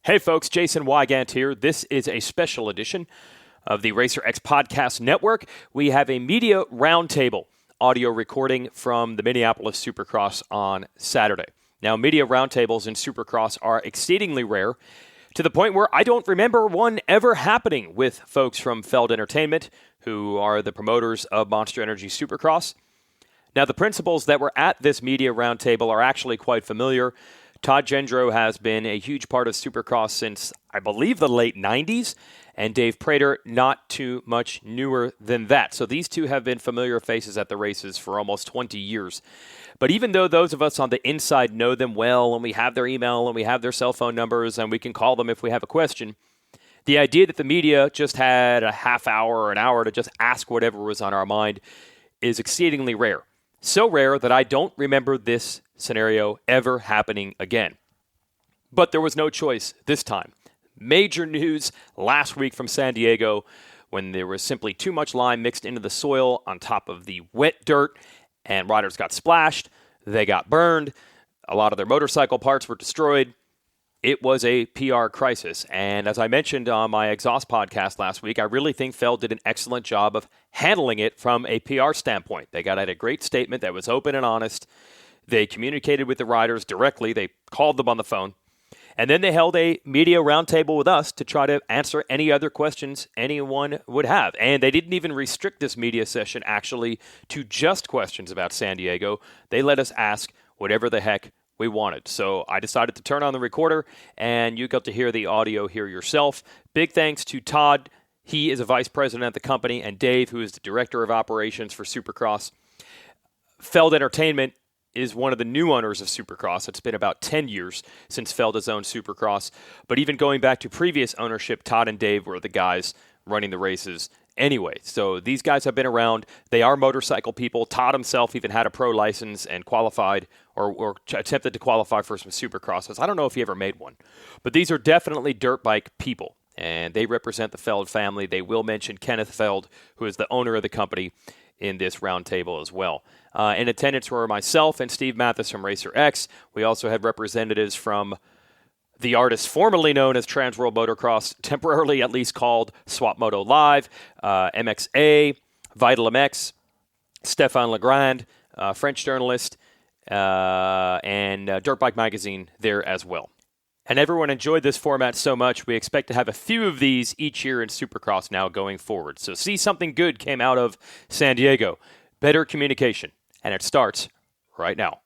Hey folks, Jason Wygant here. This is a special edition of the Racer X Podcast Network. We have a media roundtable audio recording from the Minneapolis Supercross on Saturday. Now, media roundtables in Supercross are exceedingly rare, to the point where I don't remember one ever happening with folks from Feld Entertainment, who are the promoters of Monster Energy Supercross. Now, the principals that were at this media roundtable are actually quite familiar. Todd Gendro has been a huge part of Supercross since, I believe, the late 90s, and Dave Prater not too much newer than that. So these two have been familiar faces at the races for almost 20 years. But even though those of us on the inside know them well, and we have their email, and we have their cell phone numbers, and we can call them if we have a question, the idea that the media just had a half hour or an hour to just ask whatever was on our mind is exceedingly rare. So rare that I don't remember this scenario ever happening again. But there was no choice this time. Major news last week from San Diego when there was simply too much lime mixed into the soil on top of the wet dirt, and riders got splashed, they got burned, a lot of their motorcycle parts were destroyed. It was a PR crisis, and as I mentioned on my Exhaust podcast last week, I really think Feld did an excellent job of handling it from a PR standpoint. They got out a great statement that was open and honest. They communicated with the riders directly. They called them on the phone. And then they held a media roundtable with us to try to answer any other questions anyone would have. And they didn't even restrict this media session actually to just questions about San Diego. They let us ask whatever the heck we wanted. So I decided to turn on the recorder, and you got to hear the audio here yourself. Big thanks to Todd. He is a vice president at the company, and Dave, who is the director of operations for Supercross. Feld Entertainment is one of the new owners of Supercross. It's been about 10 years since Feld has owned Supercross. But even going back to previous ownership, Todd and Dave were the guys running the races anyway. So these guys have been around. They are motorcycle people. Todd himself even had a pro license and qualified or attempted to qualify for some Supercrosses. I don't know if he ever made one. But these are definitely dirt bike people, and they represent the Feld family. They will mention Kenneth Feld, who is the owner of the company, in this roundtable as well. In attendance were myself and Steve Mathis from Racer X. We also had representatives from the artist formerly known as Trans World Motocross, temporarily at least called Swap Moto Live, MXA, Vital MX, Stéphane Legrand, French journalist, and Dirt Bike Magazine there as well. And everyone enjoyed this format so much, we expect to have a few of these each year in Supercross now going forward. So see, something good came out of San Diego. Better communication. And it starts right now.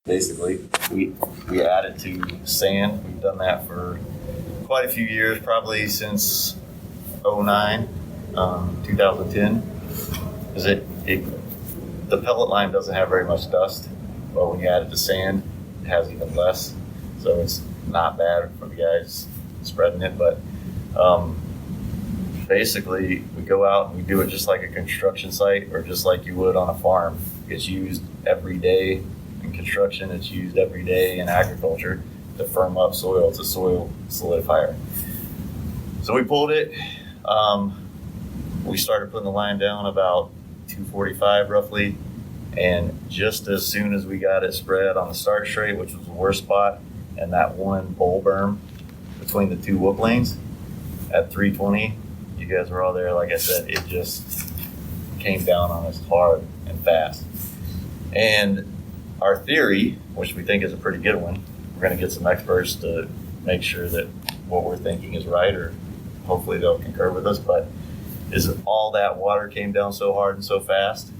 Basically, we added to sand. We've done that for quite a few years, probably since 2009, 2010. Because the pellet lime doesn't have very much dust, but when you add it to sand, it has even less. So it's not bad for the guys spreading it. But basically, we go out and we do it just like a construction site or just like you would on a farm. It's used every day in construction. It's used every day in agriculture to firm up soil. It's a soil solidifier. So we pulled it. We started putting the lime down about 245 roughly. And just as soon as we got it spread on the start straight, which was the worst spot, and that one bowl berm between the two whoop lanes at 320, you guys were all there. Like I said, it just came down on us hard and fast. And our theory, which we think is a pretty good one, we're going to get some experts to make sure that what we're thinking is right, or hopefully they'll concur with us, but is that all that water came down so hard and so fast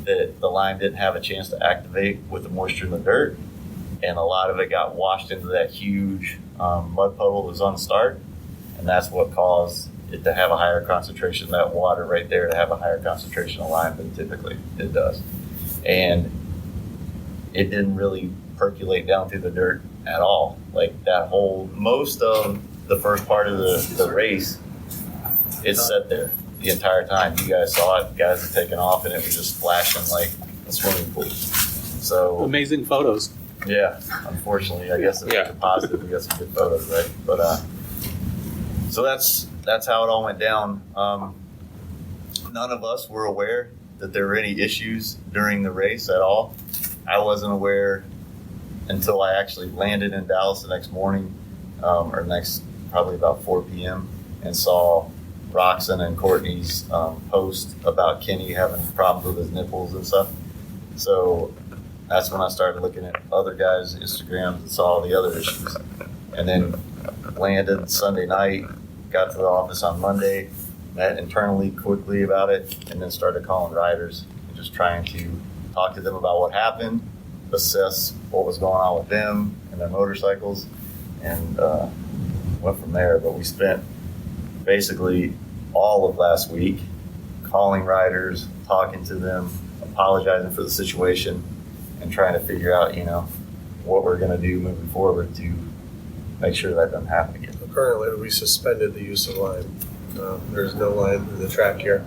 that the lime didn't have a chance to activate with the moisture in the dirt, and a lot of it got washed into that huge mud puddle that was on the start, and that's what caused it to have a higher concentration, that water right there to have a higher concentration of lime than typically it does. And it didn't really percolate down through the dirt at all. Like that whole, most of the first part of the race, it sat there the entire time. You guys saw it, guys were taking off, and it was just splashing like a swimming pool. So amazing photos. Yeah, unfortunately, I guess it's a positive. We got some good photos, right? But so that's how it all went down. None of us were aware that there were any issues during the race at all. I wasn't aware until I actually landed in Dallas the next morning. or next probably about 4 p.m. and saw Roxon and Courtney's post about Kenny having problems with his nipples and stuff. So that's when I started looking at other guys' Instagrams and saw the other issues. And then landed Sunday night, got to the office on Monday, met internally quickly about it, and then started calling riders and just trying to talk to them about what happened, assess what was going on with them and their motorcycles, and went from there. But we spent basically all of last week calling riders, talking to them, apologizing for the situation, and trying to figure out, what we're going to do moving forward to make sure that doesn't happen again. Currently, we suspended the use of lime. There's no lime in the track here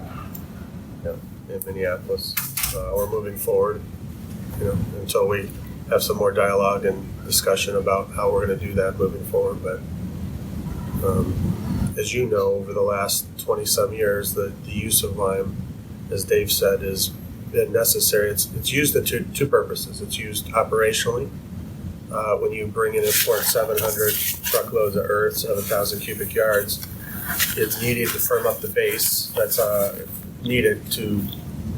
in Minneapolis. We're moving forward, until we have some more dialogue and discussion about how we're going to do that moving forward. But as you know, over the last 20-some years, the use of lime, as Dave said, has been necessary. It's used in two purposes. It's used operationally. When you bring in import 700 truckloads of earth, 7,000 cubic yards, it's needed to firm up the base. That's needed to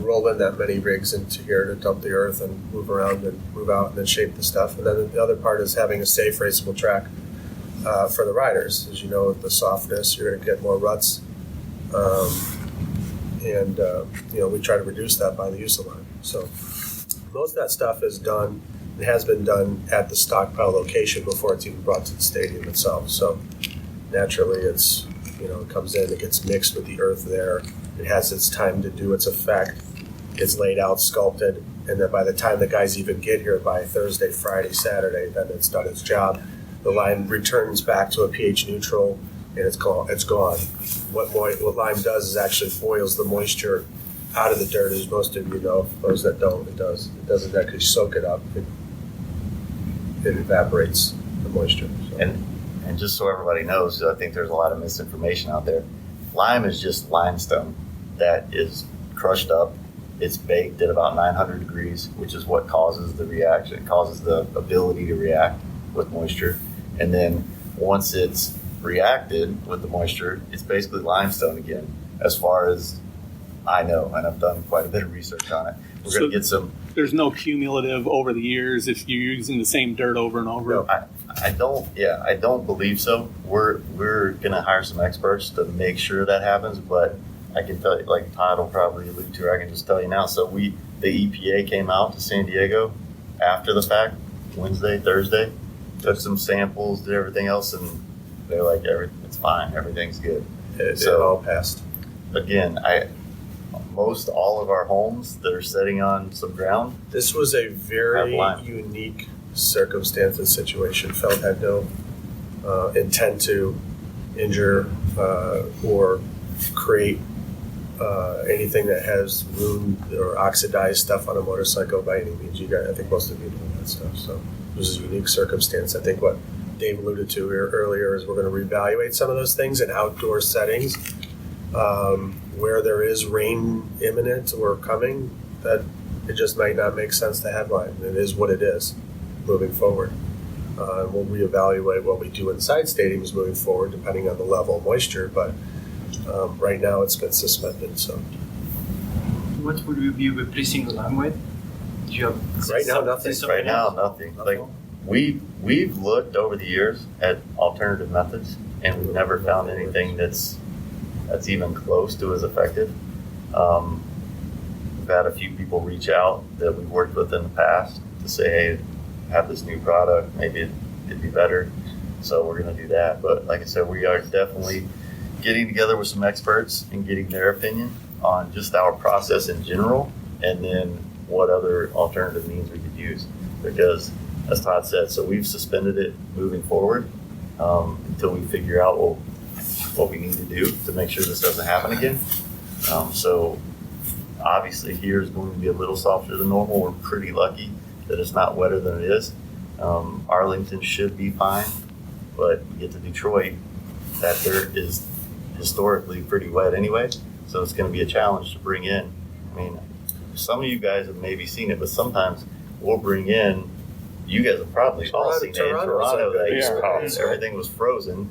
roll in that many rigs into here to dump the earth and move around and move out and then shape the stuff. And then the other part is having a safe, raceable track for the riders. As you know, with the softness, you're going to get more ruts. We try to reduce that by the use of lime. So most of that stuff is done. It has been done at the stockpile location before it's even brought to the stadium itself. So naturally, it comes in, it gets mixed with the earth there. It has its time to do its effect. It's laid out, sculpted, and then by the time the guys even get here by Thursday, Friday, Saturday, then it's done its job. The lime returns back to a pH neutral, and it's gone. What lime does is actually boils the moisture out of the dirt, as most of you know. For those that don't, it does. It doesn't actually soak it up. It evaporates the moisture. So. And just so everybody knows, I think there's a lot of misinformation out there. Lime is just limestone that is crushed up. It's baked at about 900 degrees, which is what causes the reaction. It causes the ability to react with moisture. And then once it's reacted with the moisture, it's basically limestone again, as far as I know, and I've done quite a bit of research on it. We're going to get some. There's no cumulative over the years if you're using the same dirt over and over. No, I don't believe so. We're going to hire some experts to make sure that happens, but I can tell you, like Todd will probably allude to, I can just tell you now. So the EPA came out to San Diego after the fact, Wednesday, Thursday, took some samples, did everything else, and they're like, it's fine, everything's good. It all passed. Again, most all of our homes that are sitting on some ground. This was a very unique circumstance and situation. Feld had no intent to injure or create anything that has ruined or oxidized stuff on a motorcycle by any means. I think most of you know that stuff. So it was a unique circumstance. I think what Dave alluded to here earlier is we're going to reevaluate some of those things in outdoor settings. Where there is rain imminent or coming, that it just might not make sense to have lime. It is what it is moving forward. We'll reevaluate what we do inside stadiums moving forward, depending on the level of moisture, but right now it's been suspended. So, what would you be replacing the lime with? Do you have right now nothing. Right now nothing. Like we've looked over the years at alternative methods, and we've never found anything that's even close to as effective. We've had a few people reach out that we've worked with in the past to say, hey, have this new product, maybe it'd be better. So we're going to do that. But like I said, we are definitely getting together with some experts and getting their opinion on just our process in general, and then what other alternative means we could use. Because as Todd said, so we've suspended it moving forward until we figure out what we need to do to make sure this doesn't happen again. So obviously here is going to be a little softer than normal. We're pretty lucky that it's not wetter than it is. Arlington should be fine, but you get to Detroit, that dirt is historically pretty wet anyway, so it's going to be a challenge to bring in. I mean, some of you guys have maybe seen it, but sometimes we'll bring in you guys have probably all seen it in Toronto. Yeah. Everything was frozen.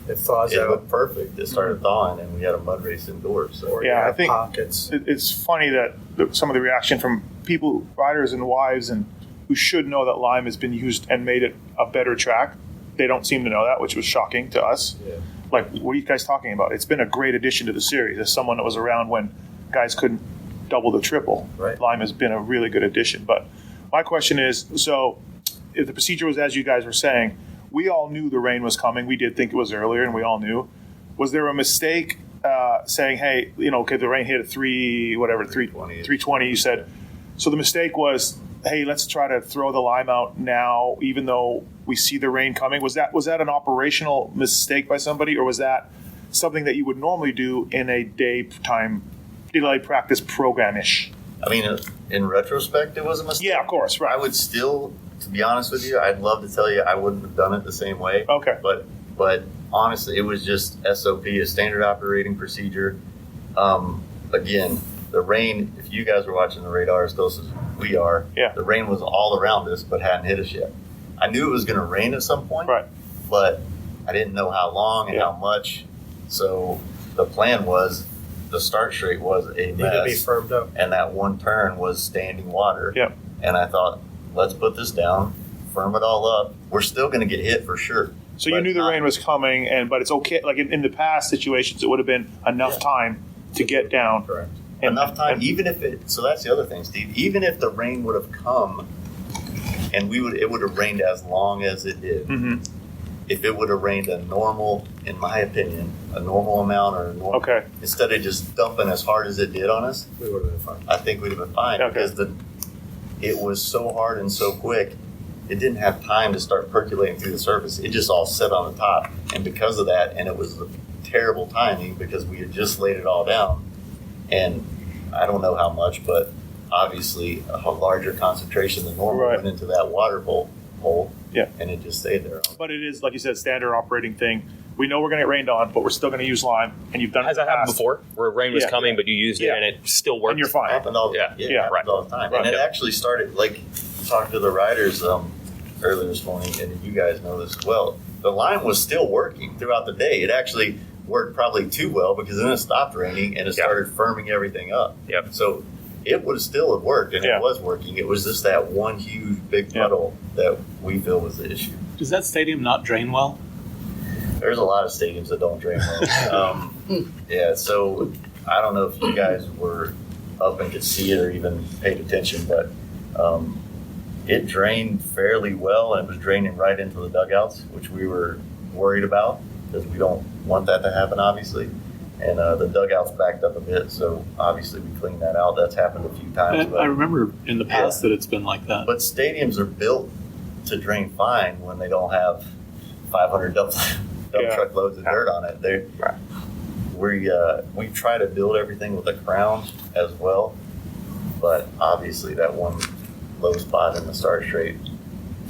It thaws out. It looked perfect. It started thawing, and we had a mud race indoors. So Yeah, I think pockets. it's funny that some of the reaction from people, riders and wives, and who should know that lime has been used and made it a better track, they don't seem to know that, which was shocking to us. Yeah. Like, what are you guys talking about? It's been a great addition to the series. As someone that was around when guys couldn't double the triple, Right. lime has been a really good addition. But my question is, so if the procedure was as you guys were saying, we all knew the rain was coming. We did think it was earlier, and we all knew. Was there a mistake saying, hey, okay, the rain hit at 320, you said. So the mistake was, hey, let's try to throw the lime out now, even though we see the rain coming. Was that an operational mistake by somebody, or was that something that you would normally do in a daytime delay practice program-ish? I mean, in retrospect, it was a mistake. Yeah, of course, right. I would still, to be honest with you, I'd love to tell you I wouldn't have done it the same way. Okay. But honestly, it was just SOP, a standard operating procedure. Again, the rain, if you guys were watching the radar as close as we are, Yeah. the rain was all around us but hadn't hit us yet. I knew it was going to rain at some point, Right. but I didn't know how long and Yeah. how much. So the plan was, the start straight was a Need to be mess, firmed up. and that one turn was standing water. Yep. And I thought, let's put this down, firm it all up. We're still going to get hit for sure. So you But knew the not- rain was coming, but it's okay. Like in the past situations, it would have been enough time to get down. Correct. And- Enough time, and- even if it. So that's the other thing, Steve. Even if the rain would have come, and it would have rained as long as it did. Mhm. If it would have rained a normal, in my opinion, a normal amount or a normal, Okay. instead of just dumping as hard as it did on us, We would have been fine. I think we'd have been fine Okay. because it was so hard and so quick. It didn't have time to start percolating through the surface. It just all set on the top, and because of that, and it was terrible timing because we had just laid it all down, and I don't know how much, but obviously a larger concentration than normal Right. went into that water hole, Yeah. and it just stayed there. But it is, like you said, standard operating thing. We know we're going to get rained on, but we're still going to use lime, and you've done Has it in that the happened past. before, where rain was Yeah. coming, but you used it Yeah. and it still worked? And you're fine. Happened all, Yeah. it Yeah. happened Right. all the time, Right. and it Yeah. actually started like talking to the riders earlier this morning, and you guys know this as well. The line was still working throughout the day. It actually worked probably too well because then it stopped raining and it Yeah. started firming everything up. Yep. So it would still have worked, and Yeah. it was working. It was just that one huge big Yeah. puddle that we feel was the issue. Does that stadium not drain well? There's a lot of stadiums that don't drain well. Yeah, so I don't know if you guys were up and could see it or even paid attention, but it drained fairly well, and it was draining right into the dugouts, which we were worried about because we don't want that to happen, obviously. And the dugouts backed up a bit, so obviously we cleaned that out. That's happened a few times. I remember in the past that it's been like that. But stadiums are built to drain fine when they don't have 500 dump Yeah. truck loads of dirt on it. We try to build everything with a crown as well, but obviously that one low spot in the start straight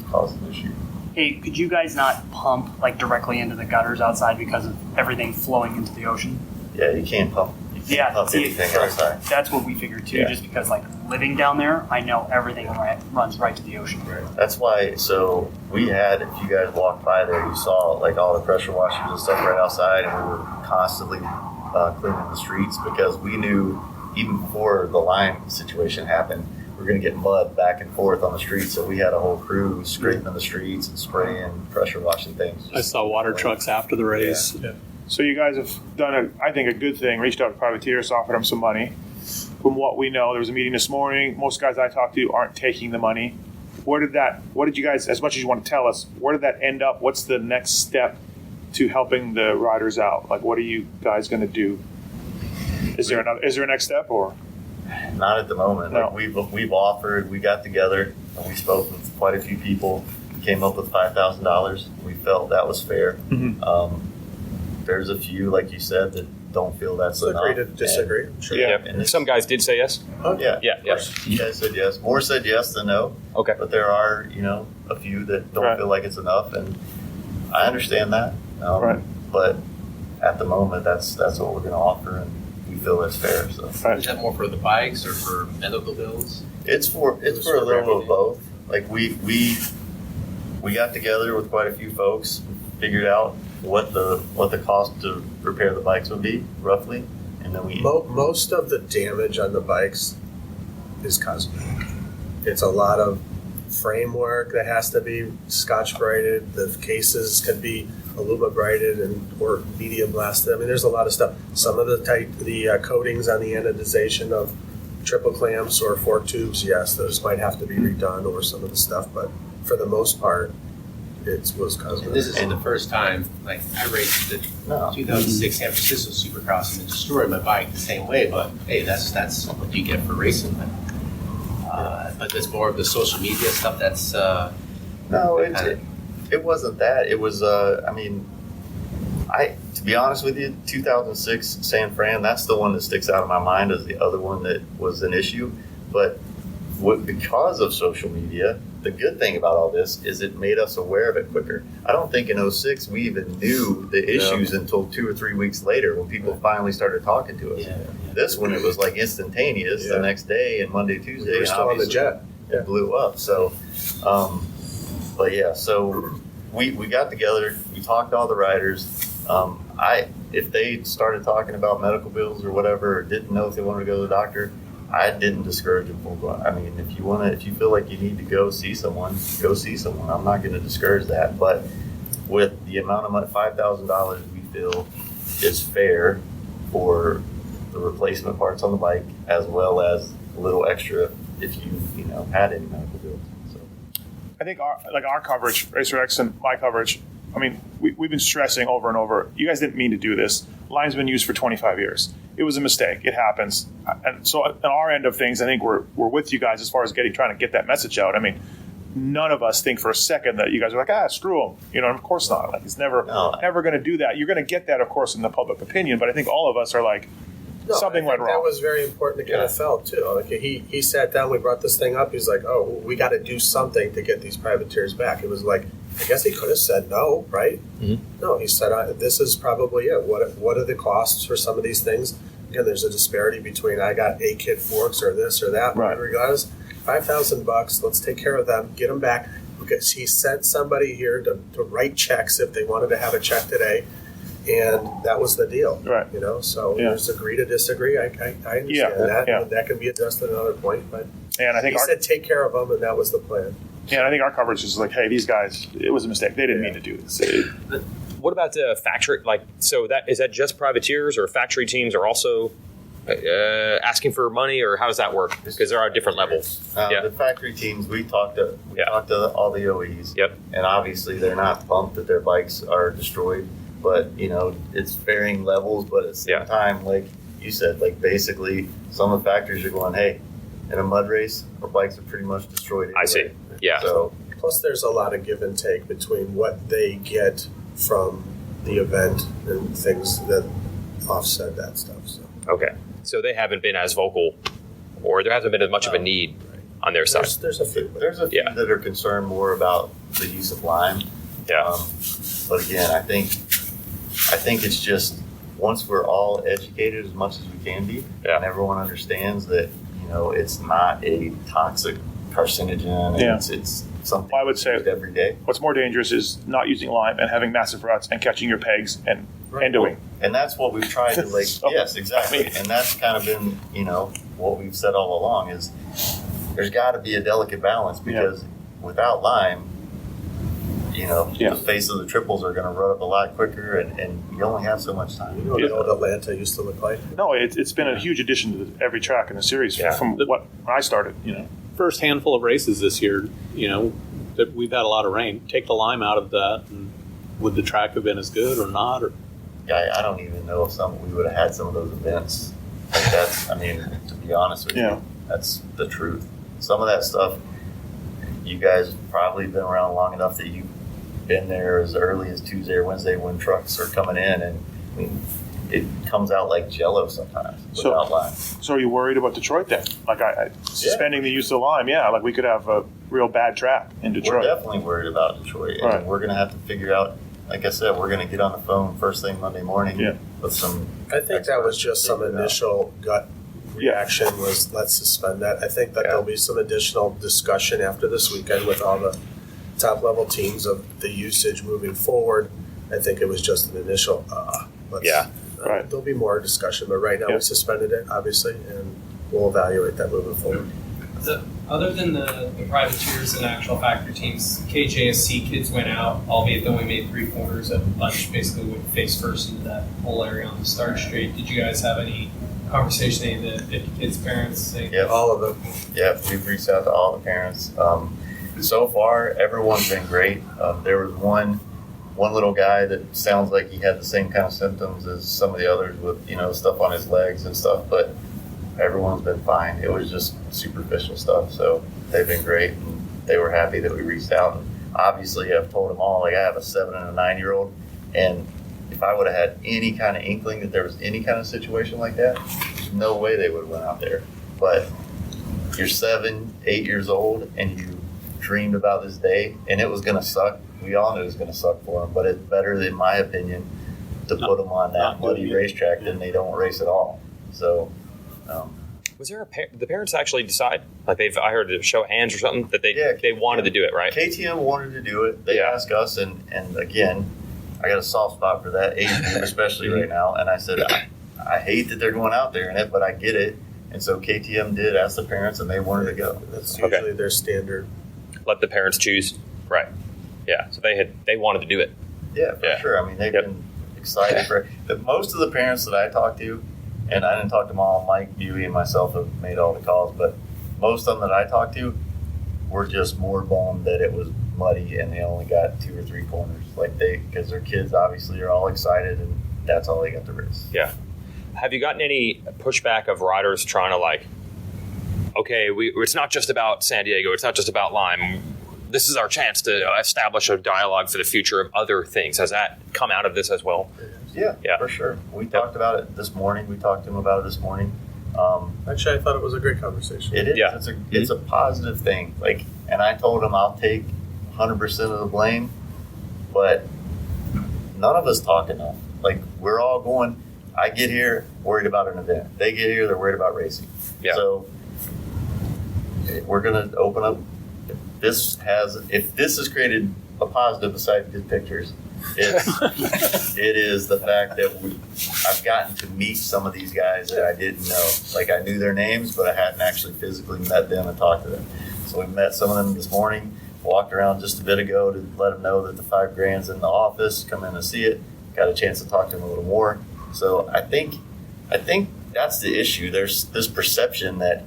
caused an issue. Hey, could you guys not pump like directly into the gutters outside because of everything flowing into the ocean? Yeah, you can't pump. You can't pump see, anything outside. That's what we figured too. Yeah. Just because like living down there, I know everything runs right to the ocean. That's why. So we had, if you guys walked by there, you saw like all the pressure washers and stuff right outside, and we were constantly cleaning the streets because we knew even before the lime situation happened, we're going to get mud back and forth on the streets. So we had a whole crew scraping the streets and spraying, pressure washing things. I saw water trucks after the race. Yeah. So you guys have done, I think, a good thing. Reached out to privateers, offered them some money. From what we know, there was a meeting this morning. Most guys I talked to aren't taking the money. What did you guys, as much as you want to tell us, where did that end up? What's the next step to helping the riders out? Like, what are you guys going to do? Is there a next step or? Not at the moment. No. Like we've offered. We got together and we spoke with quite a few people. Came up with $5,000. We felt that was fair. Mhm. There's a few, like you said, that don't feel that's enough. Agree to disagree. Sure. Yeah. And it's- Some guys did say yes. Oh yeah, Yeah, of course. You guys said yes. More said yes than no. Okay. But there are, a few that don't Right. feel like it's enough, and I understand that. Right. But at the moment, that's what we're going to offer, and we feel that's fair. So Right. Is that more for the bikes or for medical bills? it's for a little of both. Like we we got together with quite a few folks, figured out what the cost to repair the bikes would be roughly, and then we most of the damage on the bikes is cosmetic. It's a lot of framework that has to be Scotch brighted. The cases can be aluma brighted or medium blasted. I mean, there's a lot of stuff. Some of the coatings on the anodization of triple clamps or fork tubes, yes, those might have to be redone, or some of the stuff. But for the most part, it was cosmetic. And this isn't the first time. Like, I raced the 2006 San Francisco Supercross and it destroyed my bike the same way. But hey, that's what you get for racing. But it's more of the social media stuff. That's no, it wasn't that. It was to be honest with you, 2006 San Fran, that's the one that sticks out in my mind as the other one that was an issue. But because of social media, the good thing about all this is it made us aware of it quicker. I don't think in 2006 we even knew the issues until 2 or 3 weeks later when people finally started talking to us. This one, it was like instantaneous the next day, and Monday, Tuesday, we were still on the jet. It blew up. So, so we got together, we talked to all the riders. If they started talking about medical bills or whatever, or didn't know if they wanted to go to the doctor, I didn't discourage them full blown. I mean, if you feel like you need to go see someone, go see someone. I'm not going to discourage that. But with the amount of money, $5,000 we feel is fair for the replacement parts on the bike, as well as a little extra if you had any medical bills. So I think our coverage, Racer X and my coverage, I mean, we've been stressing over and over, you guys didn't mean to do this. Lime's been used for 25 years. It was a mistake. It happens. And so on our end of things, I think we're with you guys as far as trying to get that message out. I mean, none of us think for a second that you guys are like, screw them. Of course not. Like, it's never going to do that. You're going to get that, of course, in the public opinion, but I think all of us are like, something went wrong. That was very important to Kenneth Feld, too. Like, he sat down, we brought this thing up. He's like, we got to do something to get these privateers back. It was like, I guess he could have said no, right? Mm-hmm. No, he said, this is probably it. What are the costs for some of these things? Again, there's a disparity between I got 8-kit forks or this or that, whatever he got. $5,000, let's take care of them, get them back. Because he sent somebody here to write checks if they wanted to have a check today. And that was the deal, right? So there's agree to disagree. I understand that. Yeah. That can be addressed at another point, but and I think he said take care of them, and that was the plan. Yeah, and I think our coverage is like, hey, these guys, it was a mistake. They didn't mean to do this. What about the factory? So is that just privateers, or factory teams are also asking for money, or how does that work? Because there are different levels. The factory teams, we talked to all the OEs. Yep. And obviously they're not pumped that their bikes are destroyed. But, it's varying levels. But at the same time, like you said, basically some of the factories are going, hey, in a mud race, our bikes are pretty much destroyed anyway. I see. Yeah. So, plus there's a lot of give and take between what they get from the event and things that offset that stuff. So. Okay. So they haven't been as vocal, or there hasn't been as much of a need on their side. There's a few. There's a few that are concerned more about the use of lime. Yeah. But again, I think it's just once we're all educated as much as we can be, and everyone understands that it's not a toxic carcinogen. And it's something I would say every day. What's more dangerous is not using lime and having massive ruts and catching your pegs and doing. And that's what we've tried to yes, exactly. And that's kind of been what we've said all along is there's got to be a delicate balance because without lime, the face of the triples are going to rut up a lot quicker, and you only have so much time. What old Atlanta used to look like? No, it's been a huge addition to every track in the series from when I started. First handful of races this year, that we've had a lot of rain. Take the lime out of that, and would the track have been as good or not? Or I don't even know if we would have had some of those events. To be honest with you, that's the truth. Some of that stuff, you guys have probably been around long enough that you've been there as early as Tuesday or Wednesday when trucks are coming in, and it comes out like Jello sometimes without lime. So are you worried about Detroit then? Suspending the use of lime, we could have a real bad track in Detroit. We're definitely worried about Detroit, and we're going to have to figure out. Like I said, we're going to get on the phone first thing Monday morning with some. I think that was just some initial gut reaction was let's suspend that. I think that there'll be some additional discussion after this weekend with all the top level teams of the usage moving forward. I think it was just an initial, Right. There'll be more discussion, but right now we suspended it, obviously, and we'll evaluate that moving forward. Other than the privateers and actual factory teams, KJSC kids went out, albeit they only made 3 corners. A bunch basically went face first into that whole area on the start straight. Did you guys have any conversation, any of the 50 kids' parents? Yeah, all of them. Yeah, we've reached out to all the parents. So far, everyone's been great. There was one little guy that sounds like he had the same kind of symptoms as some of the others with, stuff on his legs and stuff, but everyone's been fine. It was just superficial stuff, so they've been great, and they were happy that we reached out. And obviously, I've told them all, like, I have a 7 and a 9-year-old, and if I would have had any kind of inkling that there was any kind of situation like that, there's no way they would have went out there. But you're 7, 8 years old, and you dreamed about this day, and it was going to suck. We all knew it was going to suck for them, but it's better, in my opinion, to put them on that muddy racetrack than they don't race at all. So, was there the parents actually decide? Like I heard a show of hands or something that they wanted to do it, right? KTM wanted to do it. They asked us, and again, I got a soft spot for that age group, especially right now. And I said, I hate that they're going out there in it, but I get it. And so KTM did ask the parents, and they wanted to go. That's usually their standard. Let the parents choose, right? Yeah. So they wanted to do it. Yeah, for sure. I mean, they've been excited for it. Most of the parents that I talked to, and I didn't talk to them all, Mike, Buey, and myself have made all the calls, but most of them that I talked to were just more bummed that it was muddy and they only got 2 or 3 corners. Because their kids obviously are all excited, and that's all they got to race. Yeah. Have you gotten any pushback of riders trying to okay, it's not just about San Diego, it's not just about Lyme. This is our chance to establish a dialogue for the future of other things. Has that come out of this as well? Yeah, for sure. We talked about it this morning. We talked to him about it this morning. Actually, I thought it was a great conversation. It is. Yeah. It's a positive thing. And I told him I'll take 100% of the blame, but none of us talk enough. We're all going. I get here worried about an event. They get here, they're worried about racing. Yeah. So we're going to open up. If this has created a positive besides good pictures, it is the fact that I've gotten to meet some of these guys that I didn't know. I knew their names, but I hadn't actually physically met them and talked to them. So we met some of them this morning, walked around just a bit ago to let them know that the $5 grand's in the office, come in and see it, got a chance to talk to them a little more. So I think that's the issue. There's this perception that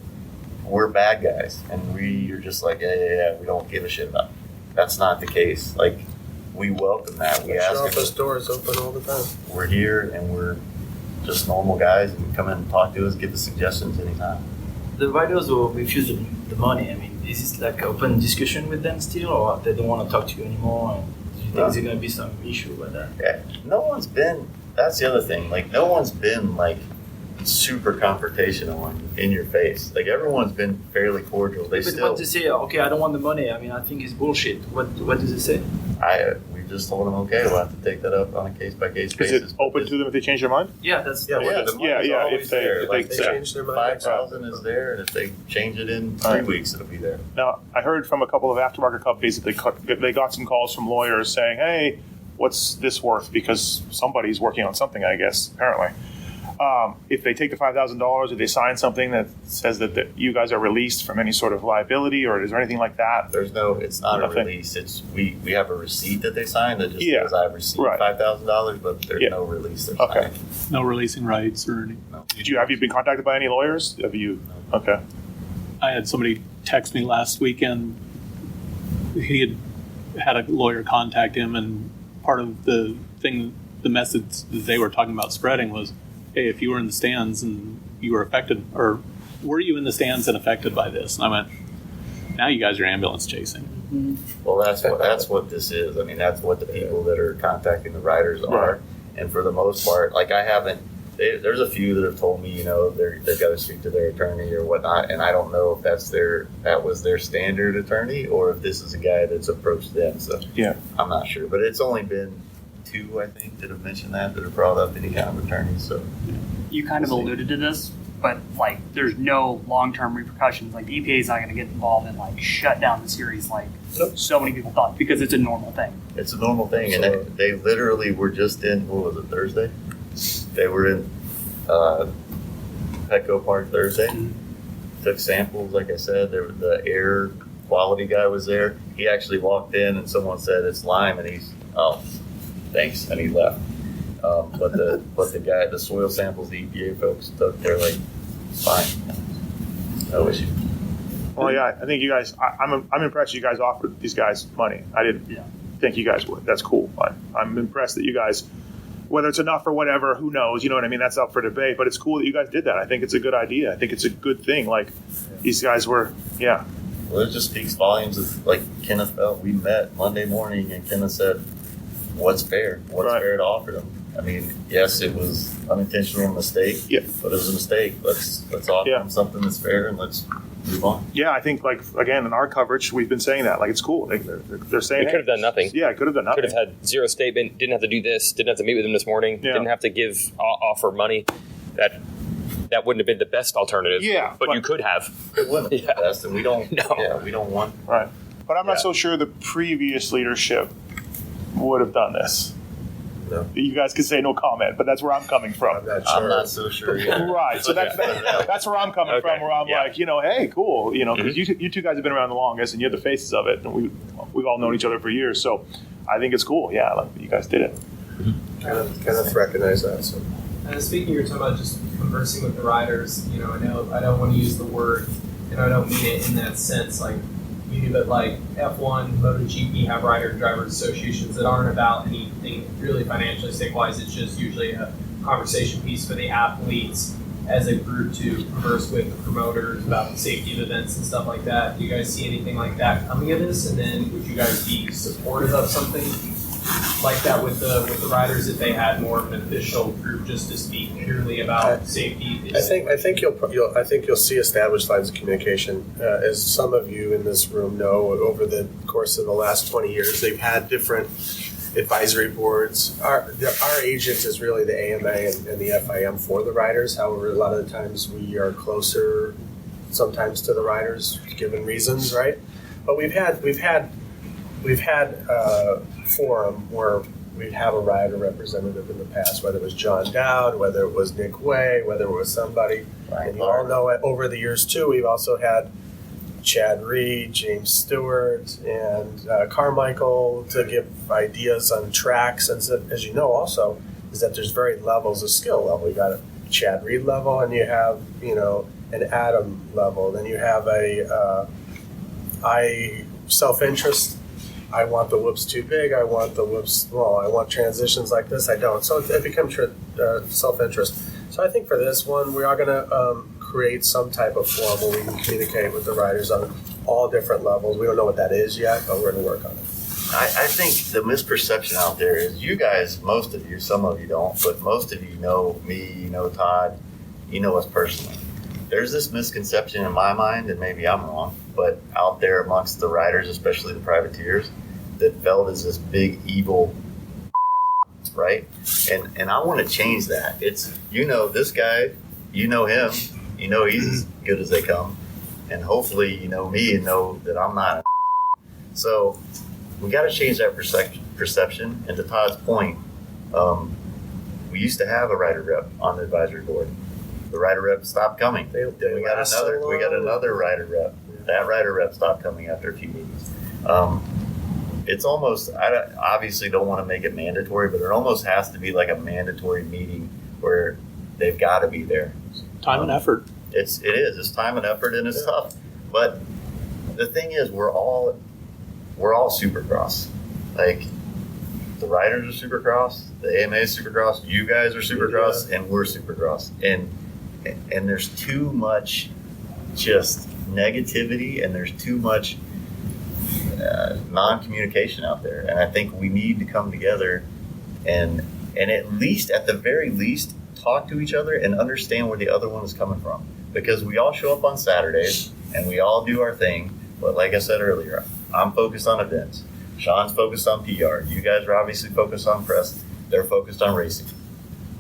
we're bad guys, and we are just yeah, we don't give a shit about it. That's not the case. We welcome that. We ask. Our office doors open all the time. We're here, and we're just normal guys, and come in and talk to us, give us suggestions anytime. The riders will refuse the money. I mean, is this open discussion with them still, or they don't want to talk to you anymore? And do you think there's going to be some issue with that? Yeah, no one's been. That's the other thing. No one's been super confrontational in your face. Everyone's been fairly cordial. But what they say? Okay, I don't want the money. I mean, I think it's bullshit. What does it say? We just told them, okay, we'll have to take that up on a case-by-case basis. Is it open to them if they change their mind? Yeah, that's if they change their mind. 5,000 is there, and if they change it in 3 weeks, it'll be there. Now, I heard from a couple of aftermarket companies that they got some calls from lawyers saying, hey, what's this worth? Because somebody's working on something, I guess, apparently. If they take the $5,000, if they sign something that says that you guys are released from any sort of liability, or is there anything like that? It's not a release. It's we have a receipt that they signed that just says I've received $5,000, but there's no release. Okay. No releasing rights or anything. No. Have you been contacted by any lawyers? Have you? Okay. I had somebody text me last weekend. He had a lawyer contact him, and part of the message that they were talking about spreading was, hey, if you were in the stands and you were affected, or were you in the stands and affected by this? And I went, now you guys are ambulance chasing. Mm-hmm. Well, that's what this is. I mean, that's what the people that are contacting the riders are. Right. And for the most part, there's a few that have told me, they've got to speak to their attorney or whatnot. And I don't know if that was their standard attorney, or if this is a guy that's approached them. So I'm not sure, but it's only been 2, I think, that have mentioned that have brought up any kind of attorney. So you kind of alluded to this, but there's no long-term repercussions. The EPA is not going to get involved and shut down the series so many people thought, because it's a normal thing. It's a normal thing, and they literally were just in, what was it, Thursday? They were in Petco Park Thursday. Took samples, like I said. The air quality guy was there. He actually walked in, and someone said it's lime, and he's, oh, thanks, and he left. But the soil samples the EPA folks took, they're like, fine, no issue. Well, yeah, I think you guys. I'm impressed you guys offered these guys money. I didn't think you guys would. That's cool. I'm impressed that you guys, whether it's enough or whatever, who knows? You know what I mean? That's up for debate. But it's cool that you guys did that. I think it's a good idea. I think it's a good thing. Like these guys were, yeah. Well, it just speaks volumes of, like Kenneth Feld. We met Monday morning, and Kenneth said, "What's fair? What's fair to offer them?" I mean, yes, it was unintentional mistake. Yeah, but it was a mistake. Let's offer them something that's fair, and let's move on. Yeah, I think, like, again, in our coverage, we've been saying that. Like, it's cool. They're saying it could have done nothing. Yeah, it could have done nothing. Could have had zero statement. Didn't have to do this. Didn't have to meet with him this morning. Yeah. Didn't have to offer money. That wouldn't have been the best alternative. Yeah, but you could have. It wouldn't have been the best, and we don't. No. Yeah, we don't want. Right, but I'm not so sure the previous leadership would have done this. No. You guys can say no comment, but that's where I'm coming from. I'm not so sure yet. Right, so that's where I'm coming from, where I'm like, hey, cool, because you two guys have been around the longest, and you're the faces of it, and we've all known each other for years, so I think it's cool, like you guys did it. Kind of recognize that. So. Speaking, you were talking about just conversing with the riders. I know I don't want to use the word, and I don't mean it in that sense, like. But like F1, MotoGP have rider-driver associations that aren't about anything really financially stake-wise. It's just usually a conversation piece for the athletes as a group to converse with the promoters about the safety of events and stuff like that. Do you guys see anything like that coming of this? And then would you guys be supportive of something like that with the riders if they had more of an official group just to speak purely about safety? I think you'll see established lines of communication. As some of you in this room know, over the course of the last 20 years, they've had different advisory boards. Our agent is really the AMA and the FIM for the riders. However, a lot of the times we are closer sometimes to the riders given reasons, right? But we've had forum where we'd have a rider representative in the past, whether it was John Dowd, whether it was Nick Way, whether it was somebody. And you all know it over the years too, we've also had Chad Reed, James Stewart, and Carmichael to give ideas on tracks. And so, as you know also, is that there's varied levels of skill level. You got a Chad Reed level, and you have, an Adam level. Then you have a self-interest. I want the whoops too big. I want the whoops small. I want transitions like this. I don't. So it becomes self-interest. So I think for this one, we are going to create some type of forum where we can communicate with the riders on all different levels. We don't know what that is yet, but we're going to work on it. I think the misperception out there is you guys, most of you, some of you don't, but most of you know me, you know Todd, you know us personally. There's this misconception in my mind, and maybe I'm wrong, but out there amongst the riders, especially the privateers, that Feld is this big evil, right? And I want to change that. It's, this guy, him, he's as good as they come, and hopefully you know me and know that I'm not. So we got to change that perception. And to Todd's point, we used to have a rider rep on the advisory board. The rider rep stopped coming. We got another rider rep. That rider rep stopped coming after a few meetings. It's almost, I obviously don't want to make it mandatory, but it almost has to be like a mandatory meeting where they've got to be there. Time and effort. It is. It's time and effort, and it's tough. But the thing is, we're all Supercross. Like, the riders are Supercross, the AMA is Supercross, you guys are Supercross, and we're Supercross. And there's too much just negativity, and there's too much non-communication out there. And I think we need to come together and at the very least, talk to each other and understand where the other one is coming from. Because we all show up on Saturdays and we all do our thing. But like I said earlier, I'm focused on events. Sean's focused on PR. You guys are obviously focused on press. They're focused on racing.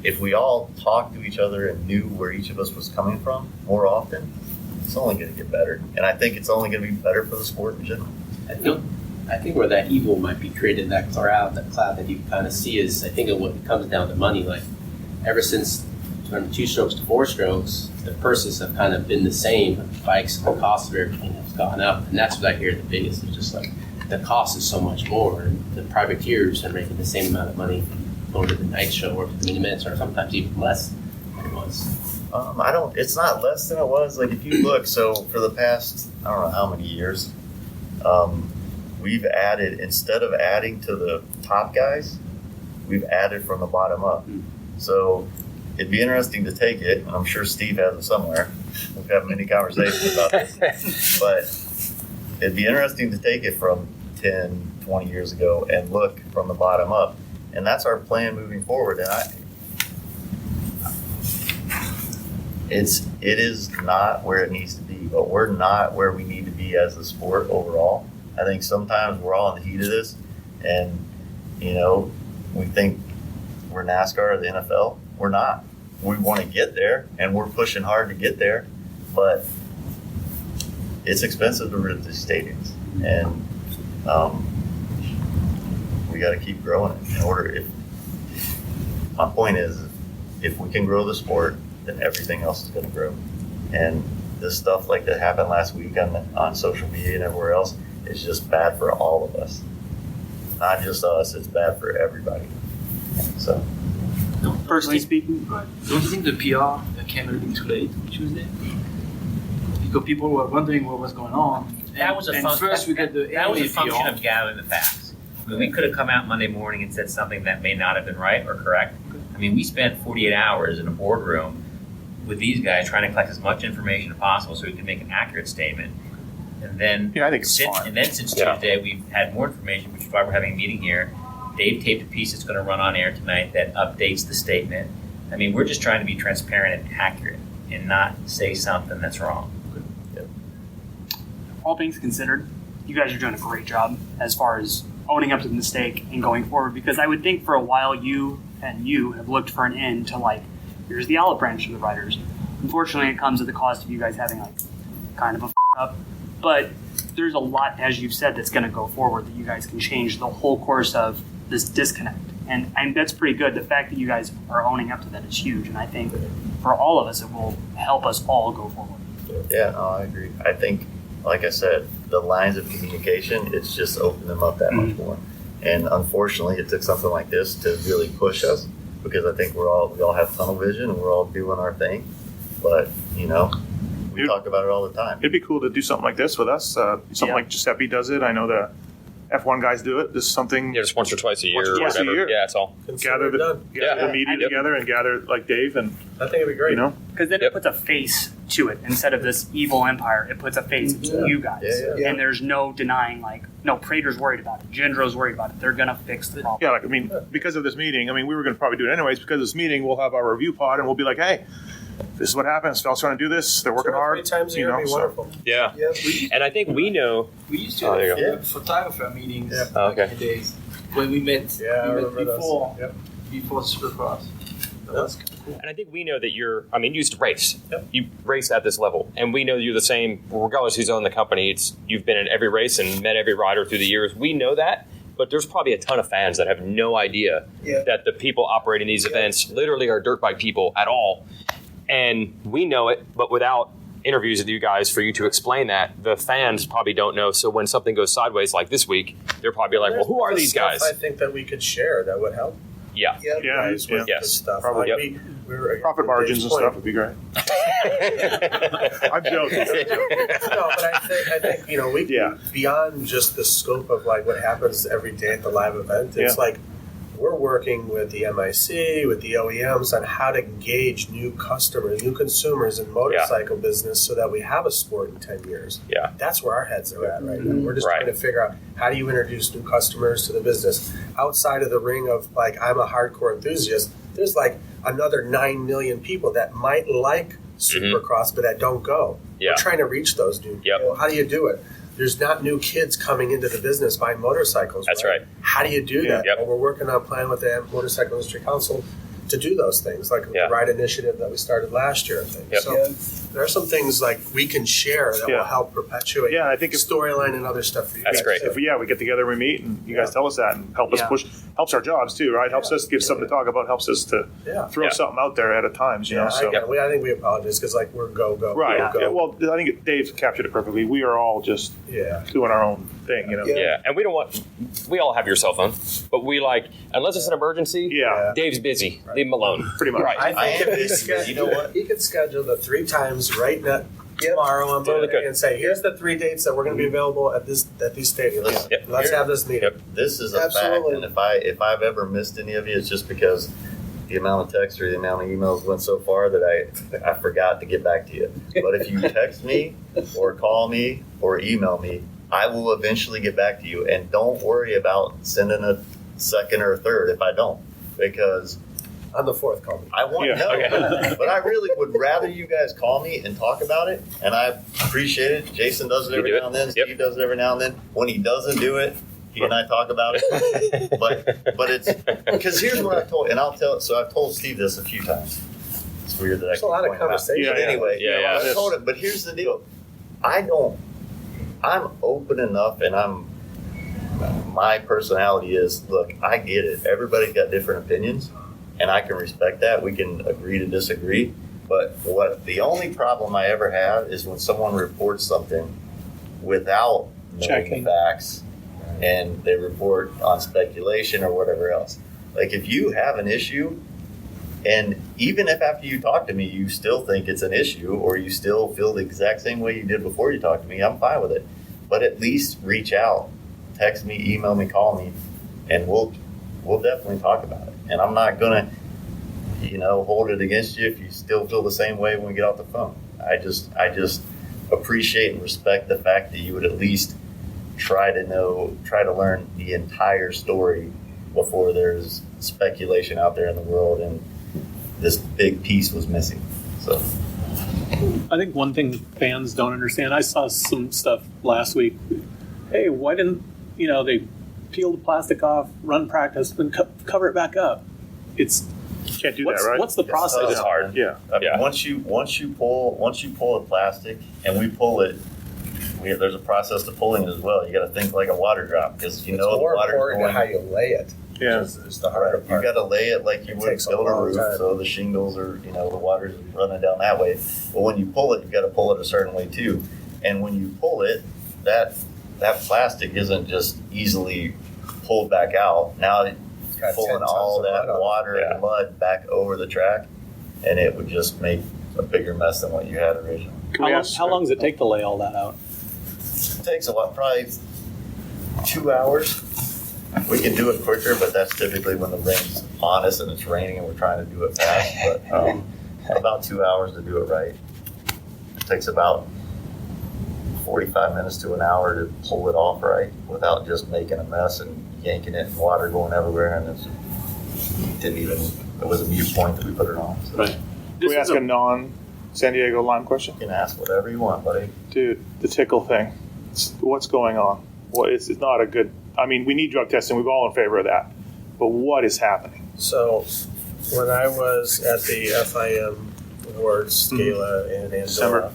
If we all talked to each other and knew where each of us was coming from more often, it's only going to get better. And I think it's only going to be better for the sport in general. I I think where that evil might be created, that cloud that you kind of see is, I think, what it comes down to money. Like, ever since from 2 strokes to 4 strokes, the purses have kind of been the same. The bikes, the cost of everything has gone up, and that's what I hear the biggest is just like the cost is so much more, and the privateers are making the same amount of money going to the night show or to the mini minutes, or sometimes even less than it was. It's not less than it was. Like, if you look, so for the past, I don't know how many years, we've added, instead of adding to the top guys, we've added from the bottom up. So it'd be interesting to take it, and I'm sure Steve has it somewhere. We've had many conversations about this. But it'd be interesting to take it from 10, 20 years ago and look from the bottom up. And that's our plan moving forward. And it is not where it needs to be, but we're not where we need to be as a sport overall. I think sometimes we're all in the heat of this, and we think we're NASCAR or the NFL. We're not. We want to get there, and we're pushing hard to get there, but it's expensive to rent these stadiums, and we got to keep growing it in order. My point is, if we can grow the sport, then everything else is going to grow. And this stuff like that happened last week on social media and everywhere else is just bad for all of us. Not just us, it's bad for everybody. So, personally speaking, don't you think the PR came a little bit too late on Tuesday? Because people were wondering what was going on. That was a function of gathering the facts. I mean, we could have come out Monday morning and said something that may not have been right or correct. I mean, we spent 48 hours in a boardroom with these guys trying to collect as much information as possible so we could make an accurate statement. And then, I think it's fine. And then since Tuesday, we've had more information, which is why we're having a meeting here. Dave taped a piece that's going to run on air tonight that updates the statement. I mean, we're just trying to be transparent and accurate and not say something that's wrong. All things considered, you guys are doing a great job as far as owning up to the mistake and going forward, because I would think for a while you have looked for an end to, like, here's the olive branch to the riders. Unfortunately, it comes at the cost of you guys having, like, kind of a up. But there's a lot, as you've said, that's going to go forward that you guys can change the whole course of this disconnect. And that's pretty good. The fact that you guys are owning up to that is huge. And I think for all of us, it will help us all go forward. Yeah, no, I agree. I think, like I said, the lines of communication, it's just opened them up that much more. And unfortunately, it took something like this to really push us, because I think we all have tunnel vision and we're all doing our thing. But, we talk about it all the time. It'd be cool to do something like this with us. Something like Giuseppe does it. I know the F1 guys do it. This is something. Yeah, just once or twice a year. Yeah, that's all. Gather the media together and gather like Dave, and I think it'd be great. Because then it puts a face to it instead of this evil empire. It puts a face to you guys, and there's no denying. Like, no, Prater's worried about it. Gendro's worried about it. They're gonna fix the problem. Yeah, because of this meeting. We were going to probably do it anyways. Because of this meeting, we'll have our review pod, and we'll be like, hey, this is what happens. Feld's trying to do this. They're working hard. 3 times a year would be wonderful. Yeah. And I think we know. We used to have photographer meetings back in the days when we met before Supercross. That's cool. And I think we know that you used to race. You race at this level. And we know you're the same, regardless who's on the company. You've been in every race and met every rider through the years. We know that. But there's probably a ton of fans that have no idea that the people operating these events literally are dirt bike people at all. And we know it, but without interviews with you guys for you to explain that, the fans probably don't know. So when something goes sideways like this week, they're probably like, well, who are these guys? I think that we could share that would help. Yes. Stuff. Probably. Like Profit margins and stuff would be great. I'm joking. No, but I think we beyond just the scope of like what happens every day at the live event. It's like we're working with the MIC, with the OEMs on how to engage new customers, new consumers in motorcycle business so that we have a sport in 10 years. Yeah. That's where our heads are at right now. We're just trying to figure out how do you introduce new customers to the business. Outside of the ring of like, I'm a hardcore enthusiast, there's like another 9 million people that might like Supercross but that don't go. Yeah. We're trying to reach those new people. How do you do it? There's not new kids coming into the business buying motorcycles. That's right. How do you do that? Yep. Well, we're working on a plan with the Motorcycle Industry Council to do those things, like the Ride Initiative that we started last year, I think. Yep. So there are some things like we can share that will help perpetuate I think storyline and other stuff for you That's guys. great. If we get together, we meet, and you guys tell us that, and help us push, helps our jobs too, right? Helps us give something to talk about, helps us to throw something out there at a time, you know. So I think we apologize because like we're go. Right. Go. Yeah, well, I think Dave captured it perfectly. We are all just doing our own thing, you know. Yeah, and we all have your cell phone, but we unless it's an emergency, Dave's busy. Right. Leave him alone. Pretty much. Right. I think you know what? He could schedule the 3 times right now. Tomorrow on Monday and say, here's the 3 dates that we're going to be available at these stadiums. Let's have this meeting. This is a fact, and if I've ever missed any of you, it's just because the amount of texts or the amount of emails went so far that I forgot to get back to you. But if you text me or call me or email me, I will eventually get back to you. And don't worry about sending a second or a third if I don't, because on the 4th, call me. I want but I really would rather you guys call me and talk about it, and I appreciate it. Jason does it every now and then. Steve does it every now and then. When he doesn't do it, he and I talk about it. but it's because here's what I told, and I've told Steve this a few times. It's weird that there's a lot of conversation. Anyway, I told him, but here's the deal. I'm open enough, and my personality is, look, I get it. Everybody's got different opinions. And I can respect that. We can agree to disagree. But the only problem I ever have is when someone reports something without knowing the facts, and they report on speculation or whatever else. Like if you have an issue, and even if after you talk to me you still think it's an issue, or you still feel the exact same way you did before you talked to me, I'm fine with it. But at least reach out, text me, email me, call me, and we'll definitely talk about it. And I'm not going to, hold it against you if you still feel the same way when we get off the phone. I just appreciate and respect the fact that you would at least try to learn the entire story before there's speculation out there in the world and this big piece was missing. So I think one thing fans don't understand, I saw some stuff last week. Hey, why didn't, they peel the plastic off, run practice, then cover it back up? Can't do that, right? What's the process? It's hard. Yeah. I mean, once you pull the plastic, and we pull it, there's a process to pulling it as well. You got to think like a water drop, because the water's going. How you lay it. Yeah, is the harder part. You got to lay it like you would build a roof, so the shingles are, the water's running down that way. But when you pull it, you got to pull it a certain way too. And when you pull it, that plastic isn't just easily pulled back out. Now it's pulling all that water and mud back over the track, and it would just make a bigger mess than what you had originally. How long does it take to lay all that out? It takes a lot, probably 2 hours. We can do it quicker, but that's typically when the rain's on us and it's raining and we're trying to do it fast. But about 2 hours to do it right. It takes about 45 minutes to an hour to pull it off right without just making a mess and yanking it and water going everywhere. And it was a mute point that we put it on. So. Right. Can we ask a non-San Diego Lime question? You can ask whatever you want, buddy. Dude, the tickle thing. What's going on? It's not a good... I mean, we need drug testing. We're all in favor of that. But what is happening? So, when I was at the FIM Awards Gala in Andorra, December.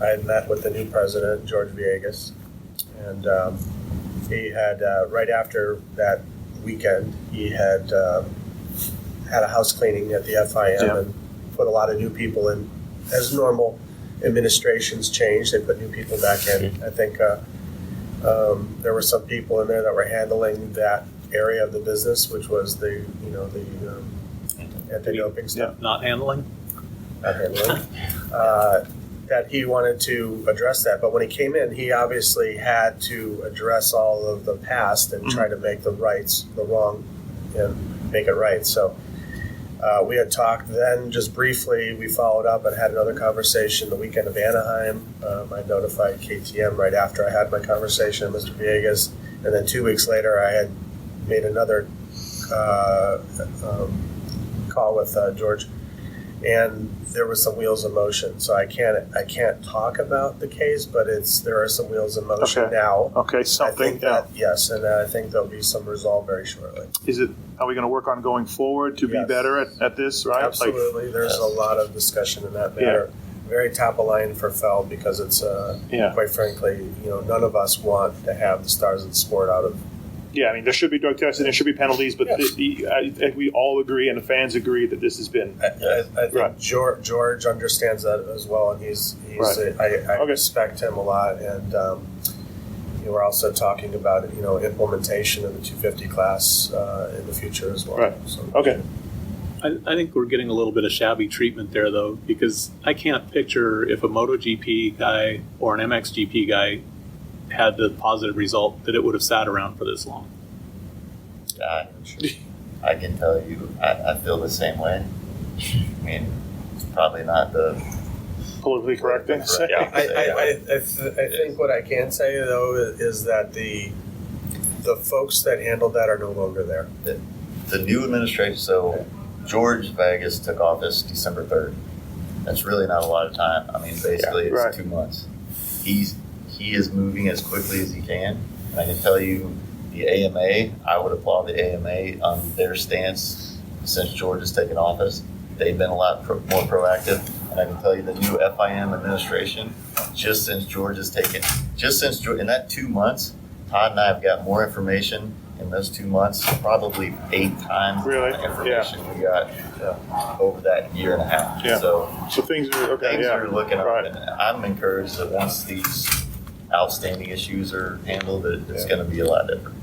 I had met with the new president, George Villegas, and he had, right after that weekend, he had had a house cleaning at the FIM and put a lot of new people in. As normal administrations change, they put new people back in. I think there were some people in there that were handling that area of the business, which was the anti-doping stuff. Not handling? Not handling. That he wanted to address that. But when he came in, he obviously had to address all of the past and try to make the wrong, and make it right. So we had talked then just briefly. We followed up and had another conversation the weekend of Anaheim. I notified KTM right after I had my conversation with Mr. Villegas. And then 2 weeks later, I had made another call with George. and there was some wheels in motion. So I can't talk about the case, but there are some wheels in motion now. Okay, something. Yes, and I think there'll be some resolve very shortly. Are we going to work on going forward to be better at this? Right? Absolutely. There's a lot of discussion in that matter. Yeah. Very top of line for Feld because it's quite frankly, none of us want to have the stars of the sport out of. Yeah, I mean, there should be drug testing, there should be penalties, but I think we all agree and the fans agree that this has been. I think George understands that as well, and he's I respect him a lot, and we're also talking about implementation of the 250 class in the future as well. Right. So, okay. I think we're getting a little bit of shabby treatment there, though, because I can't picture if a MotoGP guy or an MXGP guy had the positive result that it would have sat around for this long. I can tell you, I feel the same way. I mean, it's probably not the politically correct thing to say. Yeah. I think what I can say, though, is that the folks that handled that are no longer there. The new administration, so George Vegas took office December 3rd. That's really not a lot of time. I mean, basically it's 2 months. He is moving as quickly as he can. And I can tell you, the AMA, I would applaud the AMA on their stance since George has taken office. They've been a lot more proactive. And I can tell you the new FIM administration, in that 2 months, Todd and I have got more information in those 2 months, probably 8 times the information we got over that year and a half. Yeah. So things are looking up, and I'm encouraged that once these outstanding issues are handled, it's going to be a lot different.